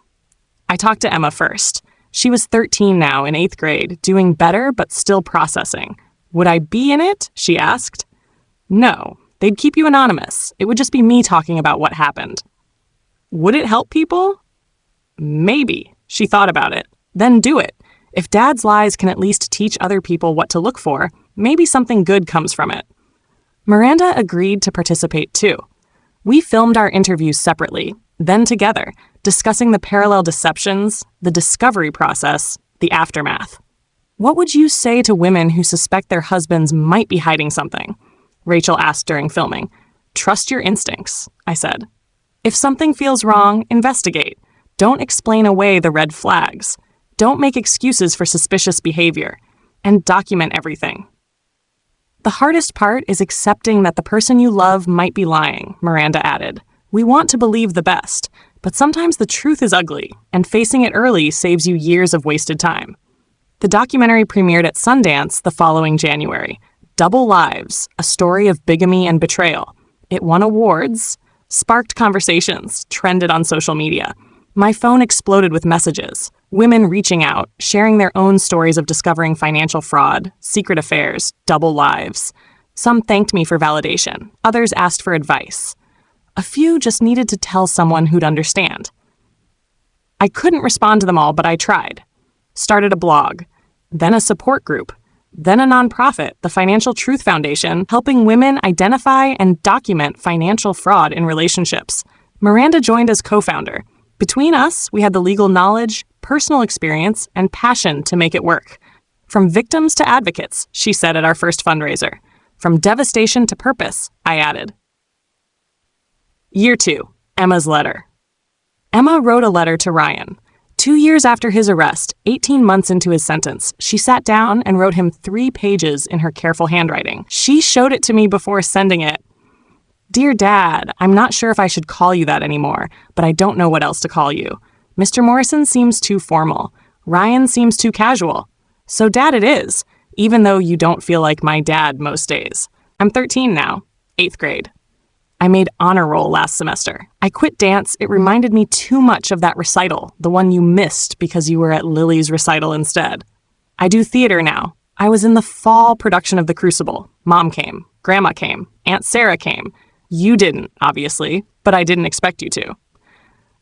I talked to Emma first. She was 13 now, in 8th grade, doing better but still processing. Would I be in it? She asked. No, they'd keep you anonymous. It would just be me talking about what happened. Would it help people? Maybe. She thought about it. Then do it. If Dad's lies can at least teach other people what to look for, maybe something good comes from it. Miranda agreed to participate too. We filmed our interviews separately, then together, discussing the parallel deceptions, the discovery process, the aftermath. What would you say to women who suspect their husbands might be hiding something? Rachel asked during filming. Trust your instincts, I said. If something feels wrong, investigate. Don't explain away the red flags. Don't make excuses for suspicious behavior. And document everything. The hardest part is accepting that the person you love might be lying, Miranda added. We want to believe the best, but sometimes the truth is ugly, and facing it early saves you years of wasted time. The documentary premiered at Sundance the following January. Double Lives, a story of bigamy and betrayal. It won awards, sparked conversations, trended on social media. My phone exploded with messages. Women reaching out, sharing their own stories of discovering financial fraud, secret affairs, double lives. Some thanked me for validation. Others asked for advice. A few just needed to tell someone who'd understand. I couldn't respond to them all, but I tried. Started a blog, then a support group, then a nonprofit, the Financial Truth Foundation, helping women identify and document financial fraud in relationships. Miranda joined as co-founder. Between us, we had the legal knowledge, personal experience, and passion to make it work. From victims to advocates, she said at our first fundraiser. From devastation to purpose, I added. Year 2, Emma's letter. Emma wrote a letter to Ryan. 2 years after his arrest, 18 months into his sentence, she sat down and wrote him 3 pages in her careful handwriting. She showed it to me before sending it. Dear Dad, I'm not sure if I should call you that anymore, but I don't know what else to call you. Mr. Morrison seems too formal. Ryan seems too casual. So Dad it is, even though you don't feel like my dad most days. I'm 13 now, 8th grade. I made honor roll last semester. I quit dance. It reminded me too much of that recital, the one you missed because you were at Lily's recital instead. I do theater now. I was in the fall production of The Crucible. Mom came. Grandma came. Aunt Sarah came. You didn't, obviously, but I didn't expect you to.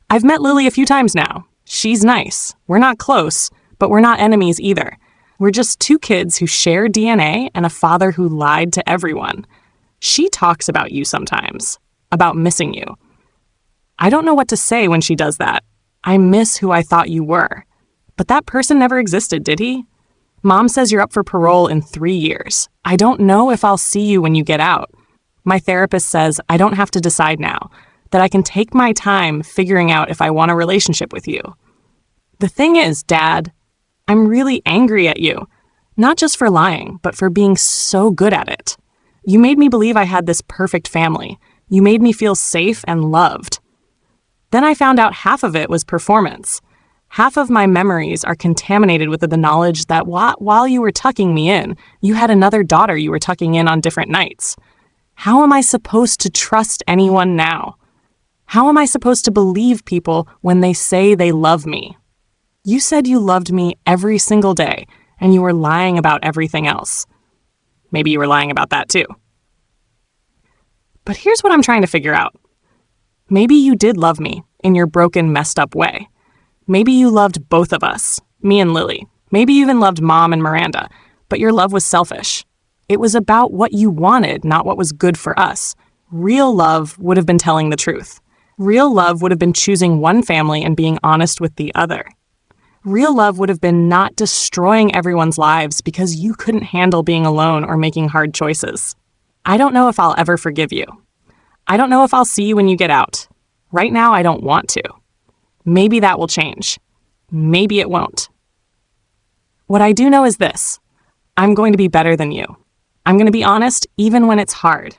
I've met Lily a few times now. She's nice. We're not close, but we're not enemies either. We're just 2 kids who share DNA and a father who lied to everyone. She talks about you sometimes, about missing you. I don't know what to say when she does that. I miss who I thought you were. But that person never existed, did he? Mom says you're up for parole in 3 years. I don't know if I'll see you when you get out. My therapist says I don't have to decide now, that I can take my time figuring out if I want a relationship with you. The thing is, Dad, I'm really angry at you. Not just for lying, but for being so good at it. You made me believe I had this perfect family. You made me feel safe and loved. Then I found out half of it was performance. Half of my memories are contaminated with the knowledge that while you were tucking me in, you had another daughter you were tucking in on different nights. How am I supposed to trust anyone now? How am I supposed to believe people when they say they love me? You said you loved me every single day, and you were lying about everything else. Maybe you were lying about that too. But here's what I'm trying to figure out. Maybe you did love me in your broken, messed up way. Maybe you loved both of us, me and Lily. Maybe you even loved Mom and Miranda, but your love was selfish. It was about what you wanted, not what was good for us. Real love would have been telling the truth. Real love would have been choosing one family and being honest with the other. Real love would have been not destroying everyone's lives because you couldn't handle being alone or making hard choices. I don't know if I'll ever forgive you. I don't know if I'll see you when you get out. Right now, I don't want to. Maybe that will change. Maybe it won't. What I do know is this. I'm going to be better than you. I'm going to be honest even when it's hard.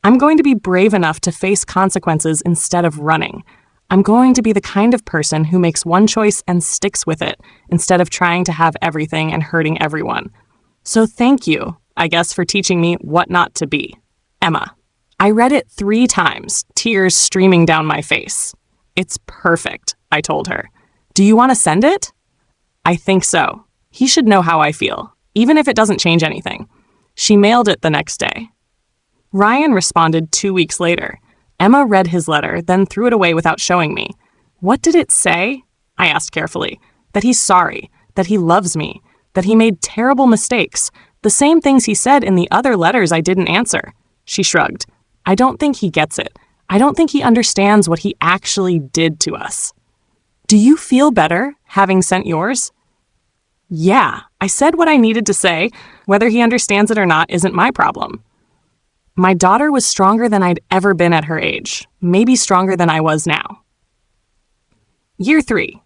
I'm going to be brave enough to face consequences instead of running. I'm going to be the kind of person who makes one choice and sticks with it instead of trying to have everything and hurting everyone. So thank you, I guess, for teaching me what not to be. Emma. I read it 3 times, tears streaming down my face. It's perfect, I told her. Do you want to send it? I think so. He should know how I feel, even if it doesn't change anything. She mailed it the next day. Ryan responded 2 weeks later. Emma read his letter, then threw it away without showing me. What did it say? I asked carefully. That he's sorry, that he loves me, that he made terrible mistakes, the same things he said in the other letters I didn't answer. She shrugged. I don't think he gets it. I don't think he understands what he actually did to us. Do you feel better having sent yours? Yeah, I said what I needed to say. Whether he understands it or not isn't my problem. My daughter was stronger than I'd ever been at her age, maybe stronger than I was now. Year 3.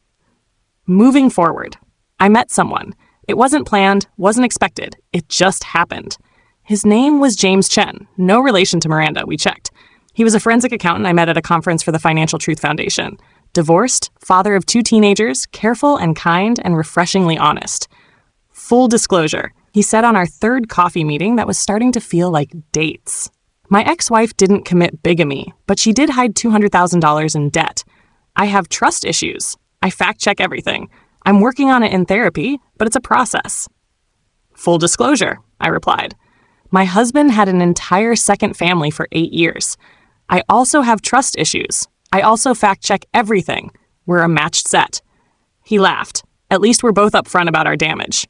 Moving forward. I met someone. It wasn't planned, wasn't expected. It just happened. His name was James Chen, no relation to Miranda, we checked. He was a forensic accountant I met at a conference for the Financial Truth Foundation. Divorced, father of 2 teenagers, careful and kind and refreshingly honest. Full disclosure, he said on our 3rd coffee meeting that was starting to feel like dates. My ex-wife didn't commit bigamy, but she did hide $200,000 in debt. I have trust issues. I fact-check everything. I'm working on it in therapy, but it's a process. Full disclosure, I replied. My husband had an entire second family for 8 years. I also have trust issues. I also fact-check everything. We're a matched set. He laughed. At least we're both upfront about our damage.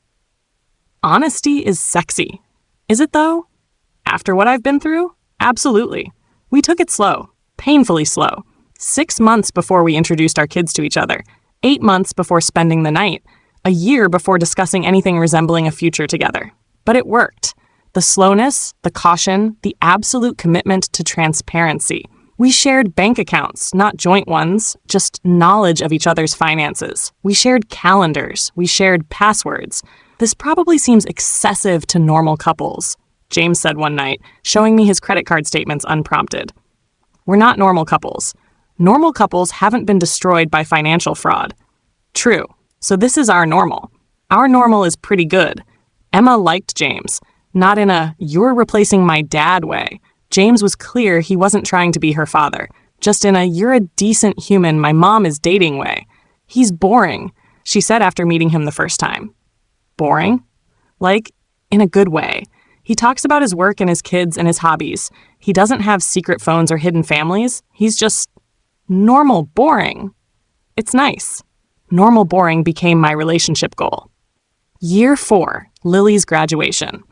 Honesty is sexy. Is it though? After what I've been through? Absolutely. We took it slow, painfully slow. 6 months before we introduced our kids to each other. 8 months before spending the night. A year before discussing anything resembling a future together. But it worked. The slowness, the caution, the absolute commitment to transparency. We shared bank accounts, not joint ones, just knowledge of each other's finances. We shared calendars. We shared passwords. This probably seems excessive to normal couples, James said one night, showing me his credit card statements unprompted. We're not normal couples. Normal couples haven't been destroyed by financial fraud. True. So this is our normal. Our normal is pretty good. Emma liked James. Not in a, you're replacing my dad way. James was clear he wasn't trying to be her father. Just in a, you're a decent human my mom is dating way. He's boring, she said after meeting him the first time. Boring? Like, in a good way. He talks about his work and his kids and his hobbies. He doesn't have secret phones or hidden families. He's just normal boring. It's nice. Normal boring became my relationship goal. Year 4, Lily's graduation.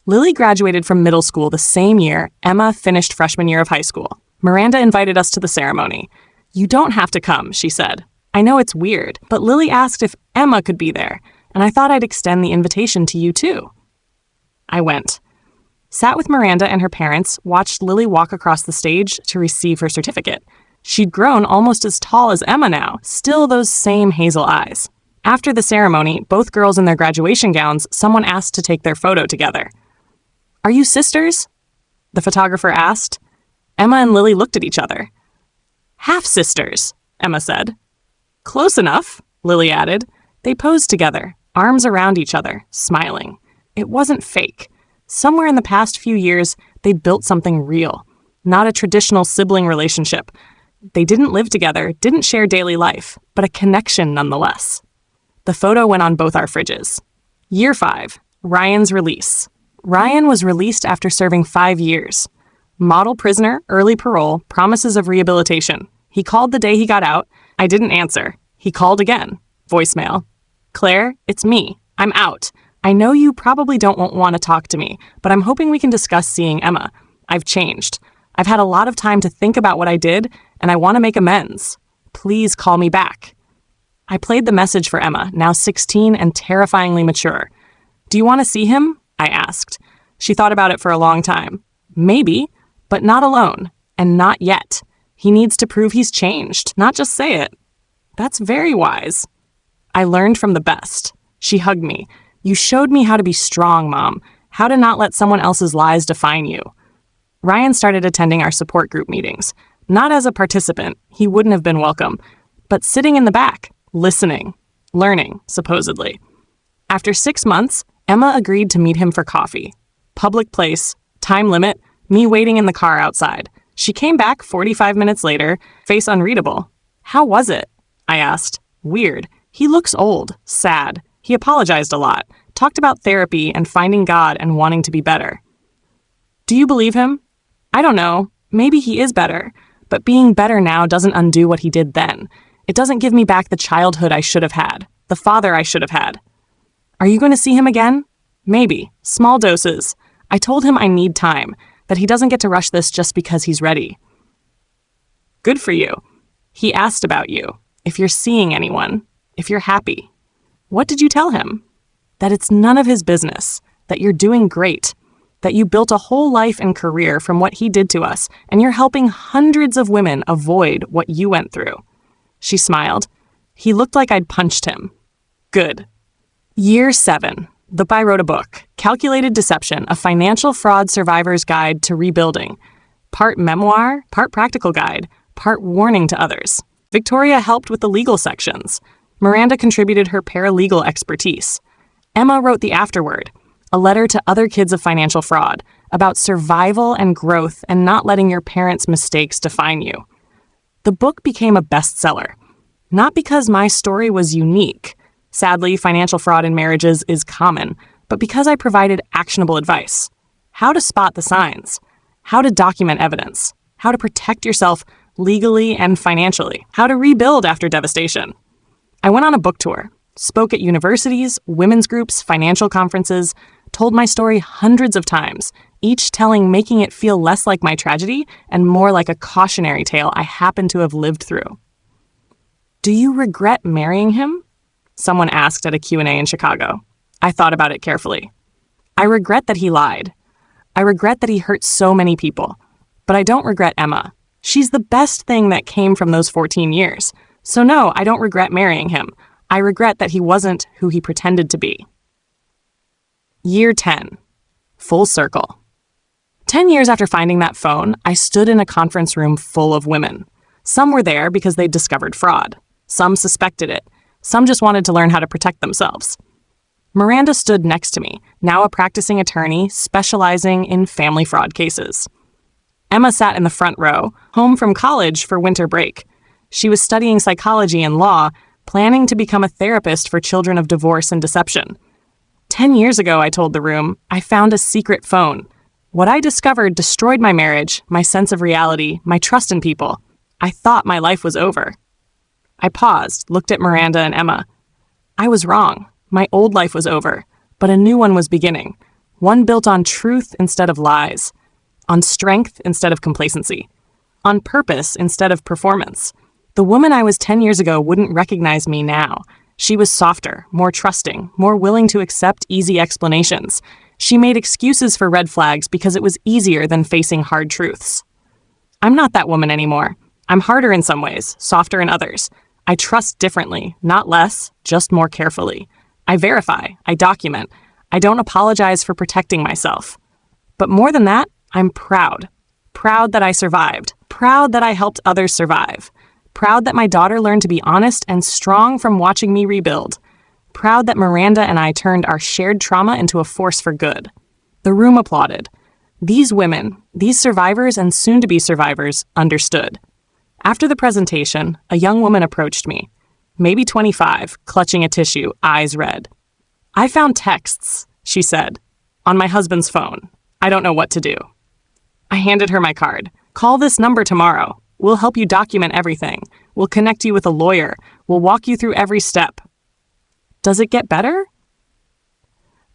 Lily graduated from middle school the same year Emma finished freshman year of high school. Miranda invited us to the ceremony. You don't have to come, she said. I know it's weird, but Lily asked if Emma could be there, and I thought I'd extend the invitation to you too. I went. Sat with Miranda and her parents, watched Lily walk across the stage to receive her certificate. She'd grown almost as tall as Emma now, still those same hazel eyes. After the ceremony, both girls in their graduation gowns, someone asked to take their photo together. Are you sisters? The photographer asked. Emma and Lily looked at each other. Half-sisters, Emma said. Close enough, Lily added. They posed together, arms around each other, smiling. It wasn't fake. Somewhere in the past few years, they'd built something real, not a traditional sibling relationship. They didn't live together, didn't share daily life, but a connection nonetheless. The photo went on both our fridges. Year 5, Ryan's release. Ryan was released after serving 5 years. Model prisoner, early parole, promises of rehabilitation. He called the day he got out. I didn't answer. He called again. Voicemail. Claire, it's me. I'm out. I know you probably don't want to talk to me, but I'm hoping we can discuss seeing Emma. I've changed. I've had a lot of time to think about what I did, and I want to make amends. Please call me back. I played the message for Emma, now 16 and terrifyingly mature. Do you want to see him? I asked. She thought about it for a long time. Maybe, but not alone, and not yet. He needs to prove he's changed, not just say it. That's very wise. I learned from the best. She hugged me. You showed me how to be strong, Mom, how to not let someone else's lies define you. Ryan started attending our support group meetings. Not as a participant, he wouldn't have been welcome, but sitting in the back, listening, learning, supposedly. After 6 months, Emma agreed to meet him for coffee. Public place, time limit, me waiting in the car outside. She came back 45 minutes later, face unreadable. How was it? I asked. Weird. He looks old, sad. He apologized a lot, talked about therapy and finding God and wanting to be better. Do you believe him? I don't know. Maybe he is better. But being better now doesn't undo what he did then. It doesn't give me back the childhood I should have had, the father I should have had. Are you going to see him again? Maybe. Small doses. I told him I need time, that he doesn't get to rush this just because he's ready. Good for you. He asked about you, if you're seeing anyone, if you're happy. What did you tell him? That it's none of his business, that you're doing great, that you built a whole life and career from what he did to us, and you're helping hundreds of women avoid what you went through. She smiled. He looked like I'd punched him. Good. Year 7. I wrote a book, Calculated Deception, a financial fraud survivor's guide to rebuilding. Part memoir, part practical guide, part warning to others. Victoria helped with the legal sections. Miranda contributed her paralegal expertise. Emma wrote the afterword, a letter to other kids of financial fraud, about survival and growth and not letting your parents' mistakes define you. The book became a bestseller. Not because my story was unique. Sadly, financial fraud in marriages is common, but because I provided actionable advice. How to spot the signs, how to document evidence, how to protect yourself legally and financially, how to rebuild after devastation. I went on a book tour, spoke at universities, women's groups, financial conferences, told my story hundreds of times, each telling making it feel less like my tragedy and more like a cautionary tale I happened to have lived through. Do you regret marrying him? Someone asked at a Q&A in Chicago. I thought about it carefully. I regret that he lied. I regret that he hurt so many people. But I don't regret Emma. She's the best thing that came from those 14 years. So no, I don't regret marrying him. I regret that he wasn't who he pretended to be. Year 10. Full circle. 10 years after finding that phone, I stood in a conference room full of women. Some were there because they'd discovered fraud. Some suspected it. Some just wanted to learn how to protect themselves. Miranda stood next to me, now a practicing attorney specializing in family fraud cases. Emma sat in the front row, home from college for winter break. She was studying psychology and law, planning to become a therapist for children of divorce and deception. 10 years ago, I told the room, I found a secret phone. What I discovered destroyed my marriage, my sense of reality, my trust in people. I thought my life was over. I paused, looked at Miranda and Emma. I was wrong. My old life was over, but a new one was beginning. One built on truth instead of lies, on strength instead of complacency, on purpose instead of performance. The woman I was 10 years ago wouldn't recognize me now. She was softer, more trusting, more willing to accept easy explanations. She made excuses for red flags because it was easier than facing hard truths. I'm not that woman anymore. I'm harder in some ways, softer in others. I trust differently, not less, just more carefully. I verify, I document. I don't apologize for protecting myself. But more than that, I'm proud. Proud that I survived. Proud that I helped others survive. Proud that my daughter learned to be honest and strong from watching me rebuild. Proud that Miranda and I turned our shared trauma into a force for good. The room applauded. These women, these survivors and soon-to-be survivors, understood. After the presentation, a young woman approached me, maybe 25, clutching a tissue, eyes red. I found texts, she said, on my husband's phone. I don't know what to do. I handed her my card. Call this number tomorrow. We'll help you document everything. We'll connect you with a lawyer. We'll walk you through every step. Does it get better?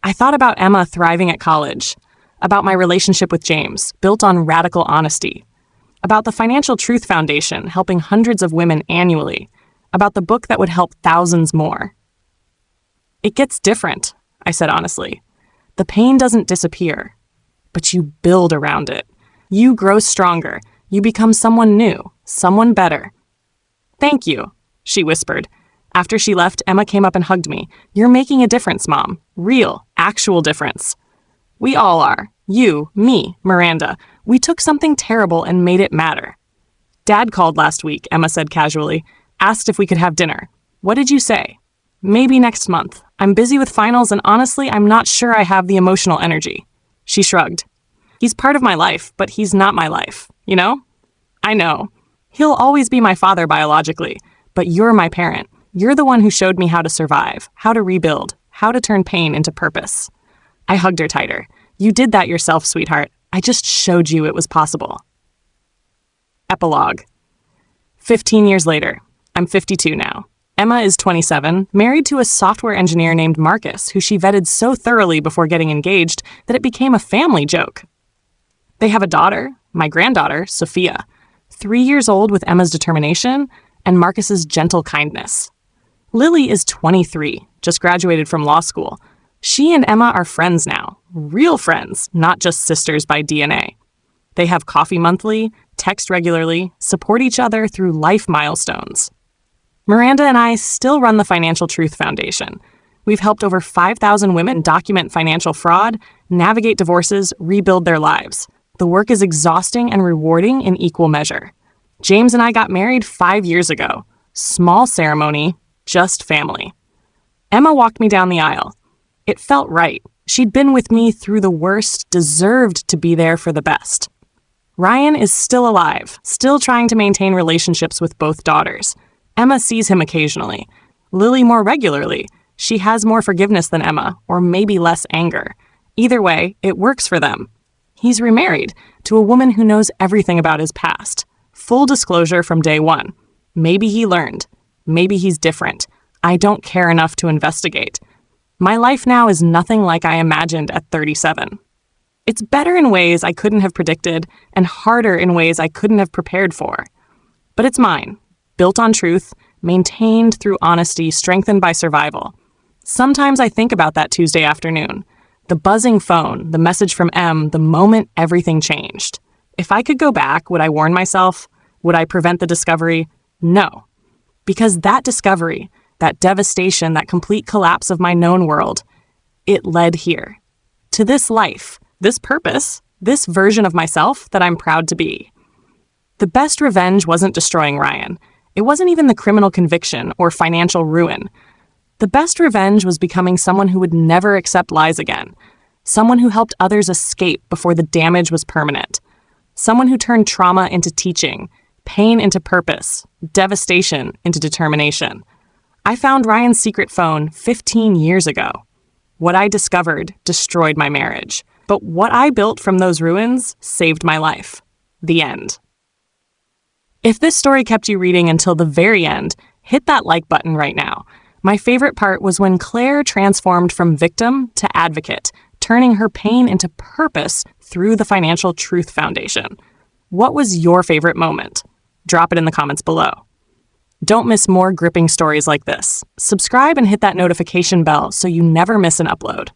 I thought about Emma thriving at college, about my relationship with James, built on radical honesty, about the Financial Truth Foundation helping hundreds of women annually, about the book that would help thousands more. It gets different, I said honestly. The pain doesn't disappear, but you build around it. You grow stronger. You become someone new, someone better. Thank you, she whispered. After she left, Emma came up and hugged me. You're making a difference, Mom. Real, actual difference. We all are. You, me, Miranda. We took something terrible and made it matter. Dad called last week, Emma said casually. Asked if we could have dinner. What did you say? Maybe next month. I'm busy with finals and honestly, I'm not sure I have the emotional energy. She shrugged. He's part of my life, but he's not my life. You know? I know. He'll always be my father biologically, but you're my parent. You're the one who showed me how to survive, how to rebuild, how to turn pain into purpose. I hugged her tighter. You did that yourself, sweetheart. I just showed you it was possible. Epilogue. 15 years later. I'm 52 now. Emma is 27, married to a software engineer named Marcus, who she vetted so thoroughly before getting engaged that it became a family joke. They have a daughter, my granddaughter, Sophia, 3 years old with Emma's determination and Marcus's gentle kindness. Lily is 23, just graduated from law school. She and Emma are friends now, real friends, not just sisters by DNA. They have coffee monthly, text regularly, support each other through life milestones. Miranda and I still run the Financial Truth Foundation. We've helped over 5,000 women document financial fraud, navigate divorces, rebuild their lives. The work is exhausting and rewarding in equal measure. James and I got married 5 years ago. Small ceremony, just family. Emma walked me down the aisle. It felt right. She'd been with me through the worst, deserved to be there for the best. Ryan is still alive, still trying to maintain relationships with both daughters. Emma sees him occasionally. Lily more regularly. She has more forgiveness than Emma, or maybe less anger. Either way, it works for them. He's remarried to a woman who knows everything about his past. Full disclosure from day one. Maybe he learned. Maybe he's different. I don't care enough to investigate. My life now is nothing like I imagined at 37. It's better in ways I couldn't have predicted and harder in ways I couldn't have prepared for. But it's mine, built on truth, maintained through honesty, strengthened by survival. Sometimes I think about that Tuesday afternoon. The buzzing phone, the message from M, the moment everything changed. If I could go back, would I warn myself? Would I prevent the discovery? No. Because that discovery, that devastation, that complete collapse of my known world, it led here. To this life, this purpose, this version of myself that I'm proud to be. The best revenge wasn't destroying Ryan. It wasn't even the criminal conviction or financial ruin. The best revenge was becoming someone who would never accept lies again. Someone who helped others escape before the damage was permanent. Someone who turned trauma into teaching, pain into purpose, devastation into determination. I found Ryan's secret phone 15 years ago. What I discovered destroyed my marriage. But what I built from those ruins saved my life. The end. If this story kept you reading until the very end, hit that like button right now. My favorite part was when Claire transformed from victim to advocate, turning her pain into purpose through the Financial Truth Foundation. What was your favorite moment? Drop it in the comments below. Don't miss more gripping stories like this. Subscribe and hit that notification bell so you never miss an upload.